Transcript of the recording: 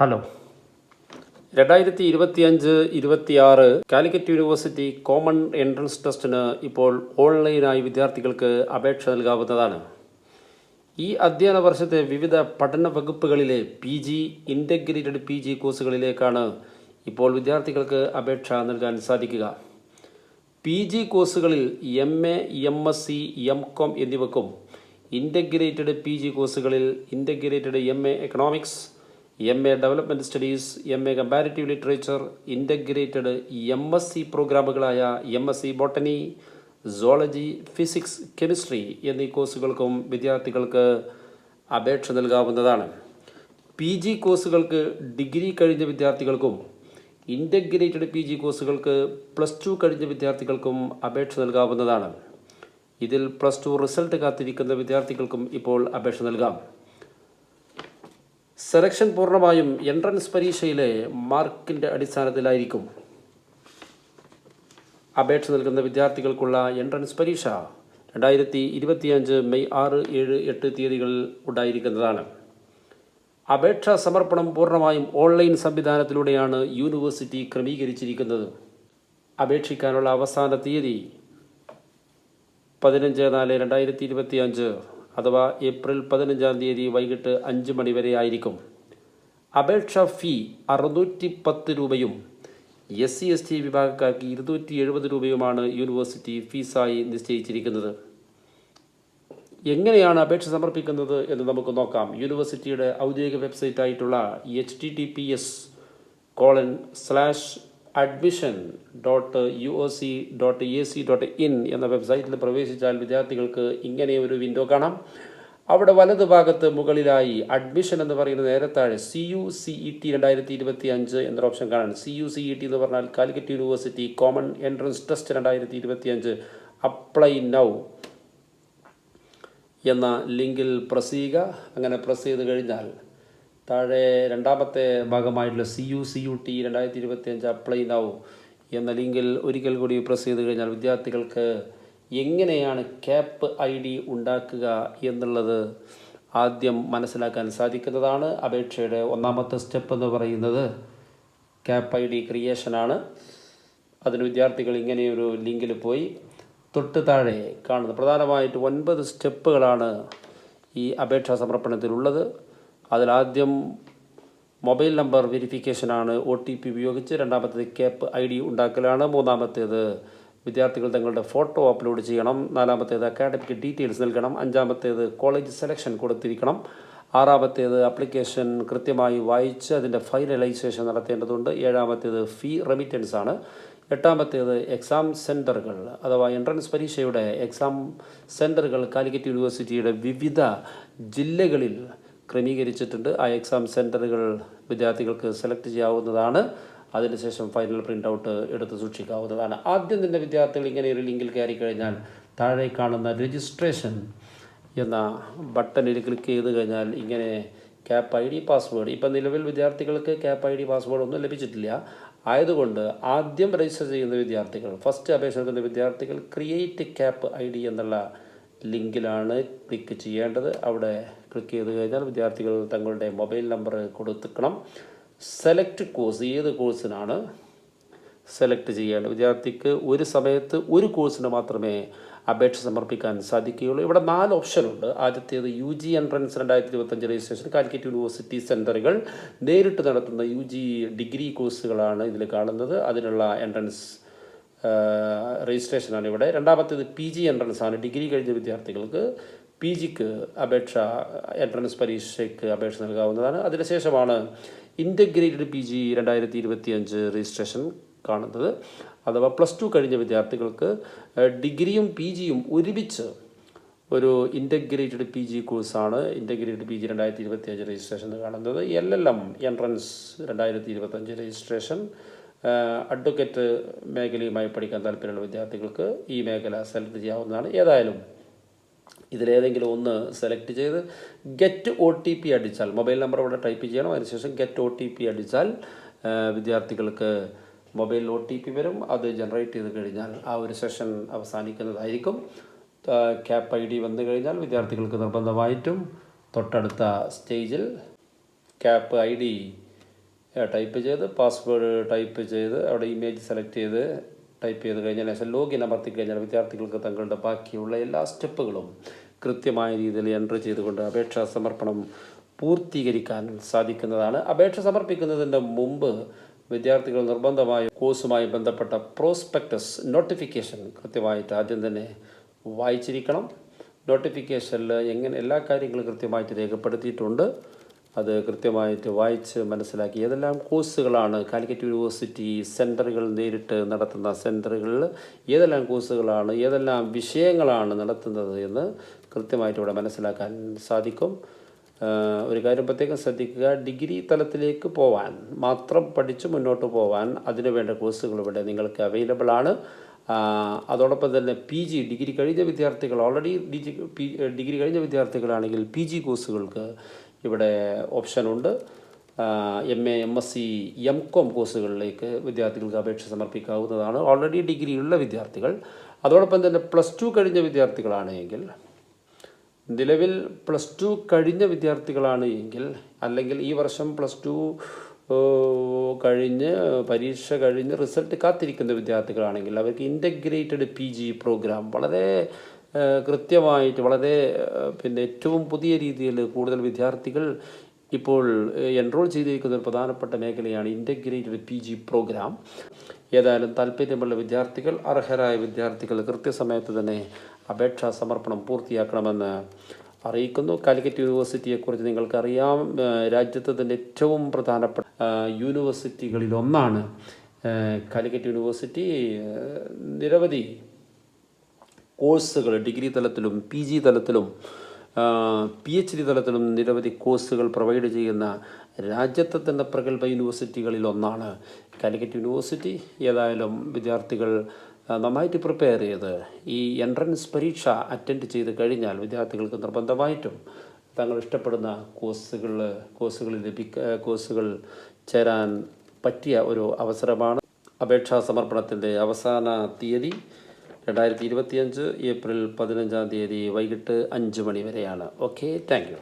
Hello. 2025-26 Calicut university common entrance ടെസ്റ്റിന് ഇപ്പോൾ ഓൺലൈനായി വിദ്യാർത്ഥികൾക്ക് അപേക്ഷ നൽകാവുന്നതാണ്. ഈ അധ്യയന വർഷത്തെ വിവിധ പഠന വകുപ്പുകളിലെ PG, ഇൻ്റഗ്രേറ്റഡ് PG കോഴ്സുകളിലേക്കാണ് ഇപ്പോൾ വിദ്യാർത്ഥികൾക്ക് അപേക്ഷ നൽകാൻ സാധിക്കുക. PG കോഴ്സുകളിൽ MA, MSc, MCom എന്നിവക്കും ഇൻ്റഗ്രേറ്റഡ് PG കോഴ്സുകളിൽ integrated MA economics, MA development studies, MA comparative literature, integrated MSc പ്രോഗ്രാമുകളായ MSc botany, zoology, physics, chemistry എന്നീ കോഴ്സുകൾക്കും വിദ്യാർത്ഥികൾക്ക് അപേക്ഷ നൽകാവുന്നതാണ്. PG കോഴ്സുകൾക്ക് ഡിഗ്രി കഴിഞ്ഞ വിദ്യാർത്ഥികൾക്കും ഇൻ്റഗ്രേറ്റഡ് PG കോഴ്സുകൾക്ക് +2 കഴിഞ്ഞ വിദ്യാർത്ഥികൾക്കും അപേക്ഷ നൽകാവുന്നതാണ്. ഇതിൽ +2 റിസൾട്ട് കാത്തിരിക്കുന്ന വിദ്യാർത്ഥികൾക്കും ഇപ്പോൾ അപേക്ഷ നൽകാം. സെലക്ഷൻ പൂർണ്ണമായും എൻട്രൻസ് പരീക്ഷയിലെ മാർക്കിൻ്റെ അടിസ്ഥാനത്തിലായിരിക്കും. അപേക്ഷ നൽകുന്ന വിദ്യാർത്ഥികൾക്കുള്ള എൻട്രൻസ് പരീക്ഷ 2025 മെയ് 6, 7, 8 തീയതികളിൽ ഉണ്ടായിരിക്കുന്നതാണ്. അപേക്ഷാ സമർപ്പണം പൂർണ്ണമായും ഓൺലൈൻ സംവിധാനത്തിലൂടെയാണ് യൂണിവേഴ്സിറ്റി ക്രമീകരിച്ചിരിക്കുന്നത്. അപേക്ഷിക്കാനുള്ള അവസാന തീയതി 15/4/2025 അഥവാ ഏപ്രിൽ 15-ാം തീയതി വൈകിട്ട് 5 മണി വരെ ആയിരിക്കും. അപേക്ഷാ ഫീ 610 രൂപയും SC/ST വിഭാഗക്കാർക്ക് 270 രൂപയുമാണ് യൂണിവേഴ്സിറ്റി ഫീസായി നിശ്ചയിച്ചിരിക്കുന്നത്. എങ്ങനെയാണ് അപേക്ഷ സമർപ്പിക്കുന്നത് എന്ന് നമുക്ക് നോക്കാം. യൂണിവേഴ്സിറ്റിയുടെ ഔദ്യോഗിക വെബ്സൈറ്റായിട്ടുള്ള https://admission.uoc.ac.in എന്ന വെബ്സൈറ്റിൽ പ്രവേശിച്ചാൽ വിദ്യാർത്ഥികൾക്ക് ഇങ്ങനെ ഒരു വിൻഡോ കാണാം. അവിടെ വലതു ഭാഗത്ത് മുകളിലായി അഡ്മിഷൻ എന്ന് പറയുന്ന നേരെ താഴെ CUCET 2025 എന്നൊരു ഓപ്ഷൻ കാണാൻ. CUCET എന്ന് പറഞ്ഞാൽ Calicut university common entrance test 2025 apply now എന്ന ലിങ്കിൽ പ്രസ് ചെയ്യുക. അങ്ങനെ പ്രസ് ചെയ്ത് കഴിഞ്ഞാൽ താഴെ രണ്ടാമത്തെ ഭാഗമായിട്ടുള്ള CUCET 2025 അപ്ലൈ നൗ എന്ന ലിങ്കിൽ ഒരിക്കൽ കൂടി പ്രസ് ചെയ്ത് കഴിഞ്ഞാൽ വിദ്യാർത്ഥികൾക്ക് എങ്ങനെയാണ് CAP ID ഉണ്ടാക്കുക എന്നുള്ളത് ആദ്യം മനസ്സിലാക്കാൻ സാധിക്കുന്നതാണ്. അപേക്ഷയുടെ ഒന്നാമത്തെ സ്റ്റെപ്പ് എന്ന് പറയുന്നത് CAP ID ക്രിയേഷനാണ്. അതിന് വിദ്യാർത്ഥികൾ ഇങ്ങനെയൊരു ലിങ്കിൽ പോയി തൊട്ട് താഴെ കാണുന്നത് പ്രധാനമായിട്ട് 9 സ്റ്റെപ്പുകളാണ് ഈ അപേക്ഷാ സമർപ്പണത്തിലുള്ളത്. അതിലാദ്യം മൊബൈൽ നമ്പർ വെരിഫിക്കേഷനാണ്, OTP ഉപയോഗിച്ച്. രണ്ടാമത്തേത് CAP ID ഉണ്ടാക്കലാണ്. മൂന്നാമത്തേത് വിദ്യാർത്ഥികൾ തങ്ങളുടെ ഫോട്ടോ അപ്ലോഡ് ചെയ്യണം. നാലാമത്തേത് അക്കാഡമിക് ഡീറ്റെയിൽസ് നൽകണം. അഞ്ചാമത്തേത് കോളേജ് സെലക്ഷൻ കൊടുത്തിരിക്കണം. ആറാമത്തേത് ആപ്ലിക്കേഷൻ കൃത്യമായി വായിച്ച് അതിൻ്റെ ഫൈനലൈസേഷൻ നടത്തേണ്ടതുണ്ട്. ഏഴാമത്തേത് ഫീ റെമിറ്റൻസ് ആണ്. എട്ടാമത്തേത് എക്സാം സെൻറ്ററുകൾ അഥവാ എൻട്രൻസ് പരീക്ഷയുടെ എക്സാം സെൻറ്ററുകൾ കാലിക്കറ്റ് യൂണിവേഴ്സിറ്റിയുടെ വിവിധ ജില്ലകളിൽ ക്രമീകരിച്ചിട്ടുണ്ട്. ആ എക്സാം സെൻറ്ററുകൾ വിദ്യാർത്ഥികൾക്ക് സെലക്ട് ചെയ്യാവുന്നതാണ്. അതിനുശേഷം ഫൈനൽ പ്രിൻ്റ് ഔട്ട് എടുത്ത് സൂക്ഷിക്കാവുന്നതാണ്. ആദ്യം തന്നെ വിദ്യാർത്ഥികൾ ഇങ്ങനെ ഒരു ലിങ്കിൽ കയറി കഴിഞ്ഞാൽ താഴെ കാണുന്ന രജിസ്ട്രേഷൻ എന്ന ബട്ടണിൽ ക്ലിക്ക് ചെയ്ത് കഴിഞ്ഞാൽ ഇങ്ങനെ CAP ID പാസ്വേഡ്, ഇപ്പം നിലവിൽ വിദ്യാർത്ഥികൾക്ക് CAP ID പാസ്വേഡ് ഒന്നും ലഭിച്ചിട്ടില്ല. ആയതുകൊണ്ട് ആദ്യം രജിസ്റ്റർ ചെയ്യുന്ന വിദ്യാർത്ഥികൾ, ഫസ്റ്റ് അപേക്ഷ നൽകുന്ന വിദ്യാർത്ഥികൾ ക്രിയേറ്റ് CAP ID എന്നുള്ള ലിങ്കിലാണ് ക്ലിക്ക് ചെയ്യേണ്ടത്. അവിടെ ക്ലിക്ക് ചെയ്ത് കഴിഞ്ഞാൽ വിദ്യാർത്ഥികൾ തങ്ങളുടെ മൊബൈൽ നമ്പർ കൊടുത്തിക്കണം. സെലക്ട് കോഴ്സ്, ഏത് കോഴ്സിനാണ് സെലക്ട് ചെയ്യേണ്ടത്. വിദ്യാർത്ഥിക്ക് ഒരു സമയത്ത് ഒരു കോഴ്സിന് മാത്രമേ അപേക്ഷ സമർപ്പിക്കാൻ സാധിക്കുകയുള്ളൂ. ഇവിടെ 4 ഓപ്ഷനുണ്ട്. ആദ്യത്തേത് UG entrance 2025 registration. Calicut university സെൻറ്ററുകൾ നേരിട്ട് നടത്തുന്ന UG ഡിഗ്രി കോഴ്സുകളാണ് ഇതിൽ കാണുന്നത്. അതിനുള്ള എൻട്രൻസ് രജിസ്ട്രേഷനാണ് ഇവിടെ. രണ്ടാമത്തേത് PG എൻട്രൻസ് ആണ്. ഡിഗ്രി കഴിഞ്ഞ വിദ്യാർത്ഥികൾക്ക് PGക്ക് അപേക്ഷ എൻട്രൻസ് പരീക്ഷയ്ക്ക് അപേക്ഷ നൽകാവുന്നതാണ്. അതിനുശേഷമാണ് ഇൻ്റഗ്രേറ്റഡ് PG 2025 രജിസ്ട്രേഷൻ കാണുന്നത്. അഥവാ +2 കഴിഞ്ഞ വിദ്യാർത്ഥികൾക്ക് ഡിഗ്രിയും PGയും ഒരുമിച്ച് ഒരു ഇൻ്റഗ്രേറ്റഡ് PG കോഴ്സാണ് ഇൻ്റഗ്രേറ്റഡ് PG 2025 രജിസ്ട്രേഷൻ കാണുന്നത്. LLM entrance 2025 registration. അഡ്വക്കേറ്റ് മേഖലയുമായി പഠിക്കാൻ താല്പര്യമുള്ള വിദ്യാർത്ഥികൾക്ക് ഈ മേഖല സെലക്ട് ചെയ്യാവുന്നതാണ്. ഏതായാലും ഇതിലേതെങ്കിലും ഒന്ന് സെലക്ട് ചെയ്ത് ഗെറ്റ് OTP അടിച്ചാൽ, മൊബൈൽ നമ്പർ ഇവിടെ ടൈപ്പ് ചെയ്യണം. അതിനുശേഷം ഗെറ്റ് OTP അടിച്ചാൽ വിദ്യാർത്ഥികൾക്ക് മൊബൈൽ OTP വരും. അത് ജനറേറ്റ് ചെയ്ത് കഴിഞ്ഞാൽ ആ ഒരു സെഷൻ അവസാനിക്കുന്നതായിരിക്കും. CAP ID വന്നു കഴിഞ്ഞാൽ വിദ്യാർത്ഥികൾക്ക് നിർബന്ധമായിട്ടും തൊട്ടടുത്ത സ്റ്റേജിൽ CAP ID ടൈപ്പ് ചെയ്ത് പാസ്വേഡ് ടൈപ്പ് ചെയ്ത് അവിടെ ഇമേജ് സെലക്ട് ചെയ്ത് ടൈപ്പ് ചെയ്ത് കഴിഞ്ഞാൽ ശേഷം ലോഗിൻ അമർത്തി കഴിഞ്ഞാൽ വിദ്യാർത്ഥികൾക്ക് തങ്ങളുടെ ബാക്കിയുള്ള എല്ലാ സ്റ്റെപ്പുകളും കൃത്യമായ രീതിയിൽ എൻട്രി ചെയ്തുകൊണ്ട് അപേക്ഷാ സമർപ്പണം പൂർത്തീകരിക്കാൻ സാധിക്കുന്നതാണ്. അപേക്ഷ സമർപ്പിക്കുന്നതിൻ്റെ മുമ്പ് വിദ്യാർത്ഥികൾ നിർബന്ധമായും കോഴ്സുമായി ബന്ധപ്പെട്ട പ്രോസ്പെക്ടസ് നോട്ടിഫിക്കേഷൻ കൃത്യമായിട്ട് ആദ്യം തന്നെ വായിച്ചിരിക്കണം. നോട്ടിഫിക്കേഷനിൽ എല്ലാ കാര്യങ്ങളും കൃത്യമായിട്ട് രേഖപ്പെടുത്തിയിട്ടുണ്ട്. അത് കൃത്യമായിട്ട് വായിച്ച് മനസ്സിലാക്കി ഏതെല്ലാം കോഴ്സുകളാണ് കാലിക്കറ്റ് യൂണിവേഴ്സിറ്റി സെൻറ്ററുകൾ നേരിട്ട് നടത്തുന്ന സെൻറ്ററുകളിൽ ഏതെല്ലാം കോഴ്സുകളാണ് ഏതെല്ലാം വിഷയങ്ങളാണ് നടത്തുന്നത് എന്ന് കൃത്യമായിട്ട് ഇവിടെ മനസ്സിലാക്കാൻ സാധിക്കും. ഒരു കാര്യം പ്രത്യേകം ശ്രദ്ധിക്കുക, ഡിഗ്രി തലത്തിലേക്ക് പോവാൻ മാത്രം പഠിച്ച് മുന്നോട്ട് പോവാൻ അതിനുവേണ്ട കോഴ്സുകൾ ഇവിടെ നിങ്ങൾക്ക് അവൈലബിൾ ആണ്. അതോടൊപ്പം തന്നെ PG ഡിഗ്രി കഴിഞ്ഞ വിദ്യാർത്ഥികൾ ഓൾറെഡി ഡിഗ്രി കഴിഞ്ഞ വിദ്യാർത്ഥികളാണെങ്കിൽ PG കോഴ്സുകൾക്ക് ഇവിടെ ഓപ്ഷനുണ്ട്. MA MSc MCOM കോഴ്സുകളിലേക്ക് വിദ്യാർത്ഥികൾക്ക് അപേക്ഷ സമർപ്പിക്കാവുന്നതാണ് ഓൾറെഡി ഡിഗ്രി ഉള്ള വിദ്യാർത്ഥികൾ. അതോടൊപ്പം തന്നെ +2 കഴിഞ്ഞ വിദ്യാർത്ഥികളാണ് എങ്കിൽ നിലവിൽ +2 കഴിഞ്ഞ വിദ്യാർത്ഥികളാണ് എങ്കിൽ അല്ലെങ്കിൽ ഈ വർഷം +2 കഴിഞ്ഞ് പരീക്ഷ കഴിഞ്ഞ് റിസൾട്ട് കാത്തിരിക്കുന്ന വിദ്യാർത്ഥികളാണെങ്കിൽ അവർക്ക് ഇൻ്റഗ്രേറ്റഡ് PG പ്രോഗ്രാം വളരെ കൃത്യമായിട്ട് വളരെ ഏറ്റവും പുതിയ രീതിയിൽ കൂടുതൽ വിദ്യാർത്ഥികൾ ഇപ്പോൾ എൻറോൾ ചെയ്തിരിക്കുന്ന ഒരു പ്രധാനപ്പെട്ട മേഖലയാണ് ഇൻ്റഗ്രേറ്റഡ് PG പ്രോഗ്രാം. ഏതായാലും താല്പര്യമുള്ള വിദ്യാർത്ഥികൾ അർഹരായ വിദ്യാർത്ഥികൾ കൃത്യസമയത്ത് തന്നെ അപേക്ഷാ സമർപ്പണം പൂർത്തിയാക്കണമെന്ന് അറിയിക്കുന്നു. കാലിക്കറ്റ് യൂണിവേഴ്സിറ്റിയെക്കുറിച്ച് നിങ്ങൾക്കറിയാം, രാജ്യത്ത് തന്നെ ഏറ്റവും പ്രധാനപ്പെട്ട യൂണിവേഴ്സിറ്റികളിലൊന്നാണ് കാലിക്കറ്റ് യൂണിവേഴ്സിറ്റി. നിരവധി കോഴ്സുകൾ ഡിഗ്രി തലത്തിലും PG തലത്തിലും PhD തലത്തിലും നിരവധി കോഴ്സുകൾ പ്രൊവൈഡ് ചെയ്യുന്ന രാജ്യത്തെ തന്നെ പ്രഗത്ഭ യൂണിവേഴ്സിറ്റികളിലൊന്നാണ് കാലിക്കറ്റ് യൂണിവേഴ്സിറ്റി. ഏതായാലും വിദ്യാർത്ഥികൾ നന്നായിട്ട് പ്രിപ്പയർ ചെയ്ത് ഈ എൻട്രൻസ് പരീക്ഷ അറ്റൻഡ് ചെയ്ത് കഴിഞ്ഞാൽ വിദ്യാർത്ഥികൾക്ക് നിർബന്ധമായിട്ടും തങ്ങൾ ഇഷ്ടപ്പെടുന്ന കോഴ്സുകൾ ചേരാൻ പറ്റിയ ഒരു അവസരമാണ്. അപേക്ഷാ സമർപ്പണത്തിൻ്റെ അവസാന തീയതി 2025 ഏപ്രിൽ 15 വൈകിട്ട് 5 മണി വരെയാണ്. Okay, thank you.